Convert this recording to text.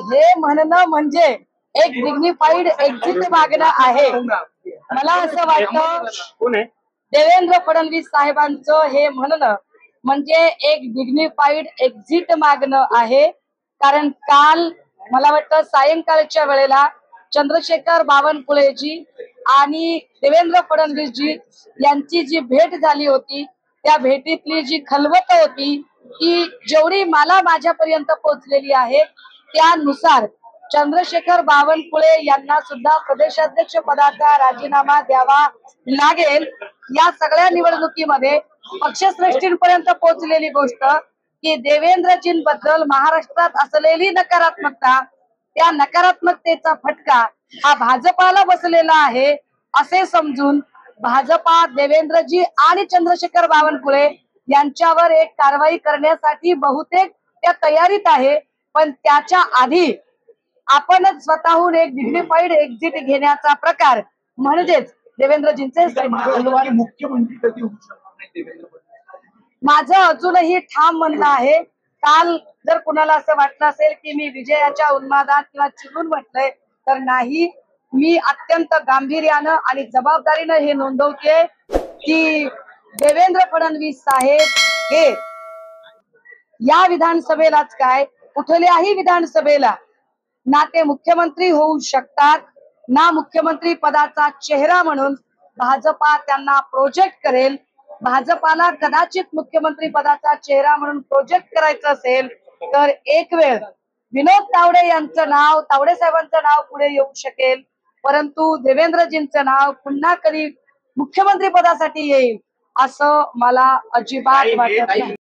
हे म्हणणं म्हणजे एक डिग्निफाईड एक्झिट मागणं आहे। मला असं वाटतं देवेंद्र फडणवीस साहेबांचं हे म्हणणं म्हणजे एक डिग्निफाईड एक्झिट मागणं आहे। कारण काल मला वाटतं सायंकाळच्या वेळेला चंद्रशेखर बावनकुळेजी आणि देवेंद्र फडणवीसजी यांची जी भेट झाली होती, त्या भेटीतली जी खलबत होती की जेवढी मला माझ्यापर्यंत पोहोचलेली आहे त्यानुसार चंद्रशेखर बावनकुळे यांना सुद्धा प्रदेशाध्यक्ष पदाचा राजीनामा द्यावा लागेल। या सगळ्या निवडणुकीमध्ये पक्षश्रेष्ठींपर्यंत पोहोचलेली गोष्ट की देवेंद्रजींबद्दल महाराष्ट्रात असलेली नकारात्मकता, त्या नकारात्मकतेचा फटका हा भाजपाला बसलेला आहे असे समजून भाजपा देवेंद्रजी आणि चंद्रशेखर बावनकुळे यांच्यावर एक कारवाई करण्यासाठी बहुतेक त्या तयारीत आहे। पण त्याच्या आधी आपणच स्वतःहून एक डिग्निफाईड एक्झिट घेण्याचा प्रकार म्हणजेच देवेंद्रजींचे मुख्यमंत्री कधी होऊ शकतात माझं अजूनही ठाम म्हणणं आहे। काल जर कुणाला असं वाटलं असेल की मी विजयाच्या उन्मादात किंवा चिडून म्हटलंय तर नाही, मी अत्यंत गांभीर्यानं आणि जबाबदारीनं हे नोंदवते की देवेंद्र फडणवीस साहेब हे या विधानसभेलाच काय कुठल्याही विधानसभेला ना ते मुख्यमंत्री होऊ शकतात, ना मुख्यमंत्री पदाचा चेहरा म्हणून भाजपा त्यांना प्रोजेक्ट करेल। भाजपाला कदाचित मुख्यमंत्री पदाचा चेहरा म्हणून प्रोजेक्ट करायचं असेल तर एक वेळ विनोद तावडे यांचं नाव, तावडे साहेबांचं नाव पुढे येऊ शकेल, परंतु देवेंद्रजींचं नाव पुन्हा कधी मुख्यमंत्री पदासाठी येईल असं मला अजिबात वाटत नाही।